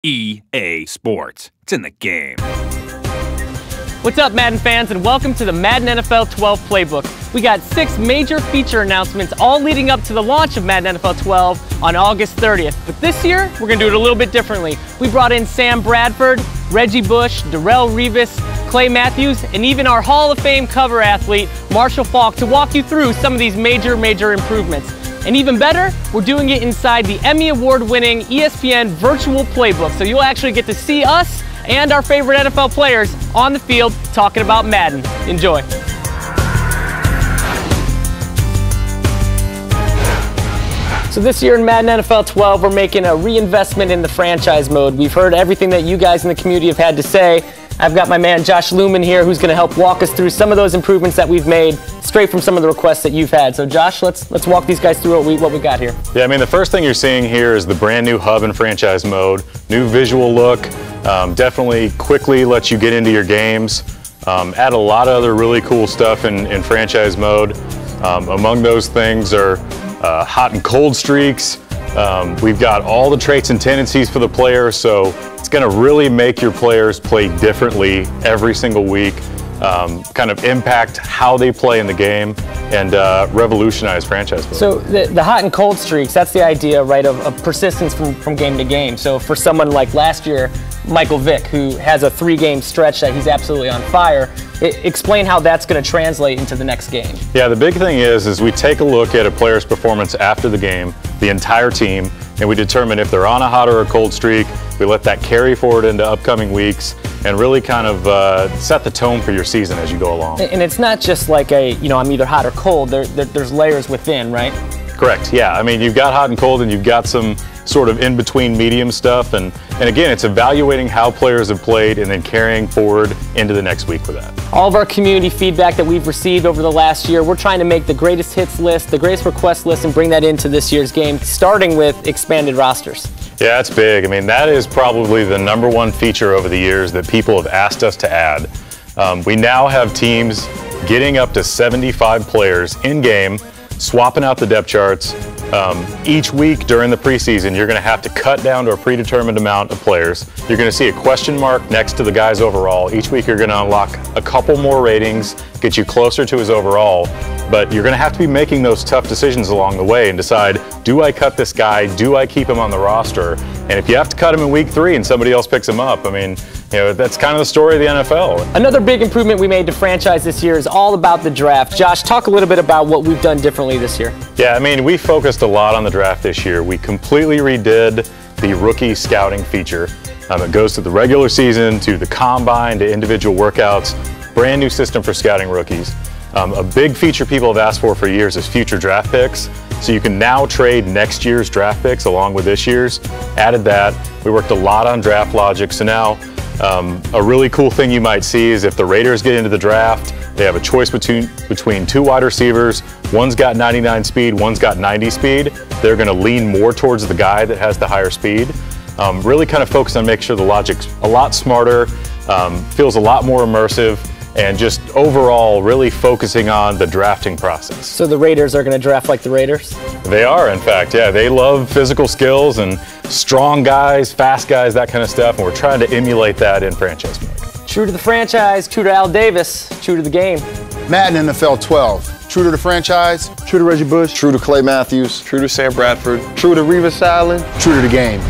EA Sports. It's in the game. What's up, Madden fans, and welcome to the Madden NFL 12 Playbook. We got 6 major feature announcements all leading up to the launch of Madden NFL 12 on August 30th. But this year, we're going to do it a little bit differently. We brought in Sam Bradford, Reggie Bush, Darrell Revis, Clay Matthews, and even our Hall of Fame cover athlete, Marshall Faulk, to walk you through some of these major improvements. And even better, we're doing it inside the Emmy Award-winning ESPN Virtual Playbook, so you'll actually get to see us and our favorite NFL players on the field talking about Madden. Enjoy. So this year in Madden NFL 12, we're making a reinvestment in the franchise mode. We've heard everything that you guys in the community have had to say. I've got my man Josh Lumen here who's going to help walk us through some of those improvements that we've made straight from some of the requests that you've had. So Josh, let's walk these guys through what we got here. Yeah, I mean, the first thing you're seeing here is the brand new hub and franchise mode, new visual look, definitely quickly lets you get into your games, add a lot of other really cool stuff in franchise mode. Among those things are hot and cold streaks. We've got all the traits and tendencies for the player, so it's going to really make your players play differently every single week, kind of impact how they play in the game, and revolutionize franchise mode. So the hot and cold streaks, that's the idea, right, of persistence from game to game. So for someone like last year, Michael Vick, who has a 3-game stretch that he's absolutely on fire, explain how that's going to translate into the next game. Yeah, the big thing is we take a look at a player's performance after the game, the entire team, and we determine if they're on a hot or a cold streak. We let that carry forward into upcoming weeks and really kind of set the tone for your season as you go along. And it's not just like I'm either hot or cold. There's layers within, right? Correct, yeah. I mean, you've got hot and cold, and you've got some sort of in-between medium stuff, and again, it's evaluating how players have played and then carrying forward into the next week with that. All of our community feedback that we've received over the last year, we're trying to make the greatest hits list, the greatest request list, and bring that into this year's game, starting with expanded rosters. Yeah, it's big. I mean, that is probably the #1 feature over the years that people have asked us to add. We now have teams getting up to 75 players in-game, swapping out the depth charts. Each week during the preseason, you're going to have to cut down to a predetermined amount of players. You're going to see a question mark next to the guy's overall. Each week you're going to unlock a couple more ratings, get you closer to his overall, but you're going to have to be making those tough decisions along the way and decide, do I cut this guy? Do I keep him on the roster? And if you have to cut him in week 3 and somebody else picks him up, I mean, that's kind of the story of the NFL. Another big improvement we made to franchise this year is all about the draft. Josh, talk a little bit about what we've done differently this year. Yeah, I mean, we focused a lot on the draft this year. We completely redid the rookie scouting feature. It goes to the regular season, to the combine, to individual workouts. Brand new system for scouting rookies. A big feature people have asked for years is future draft picks. So you can now trade next year's draft picks along with this year's. Added that. We worked a lot on draft logic. So now a really cool thing you might see is if the Raiders get into the draft, they have a choice between 2 wide receivers. One's got 99 speed, one's got 90 speed. They're going to lean more towards the guy that has the higher speed. Really kind of focus on making sure the logic's a lot smarter, feels a lot more immersive, and just overall really focusing on the drafting process. So the Raiders are going to draft like the Raiders? They are, in fact, yeah. They love physical skills and strong guys, fast guys, that kind of stuff, and we're trying to emulate that in franchise mode. True to the franchise, true to Al Davis, true to the game. Madden NFL 12, true to the franchise, true to Reggie Bush, true to Clay Matthews, true to Sam Bradford, true to Revis Island, true to the game.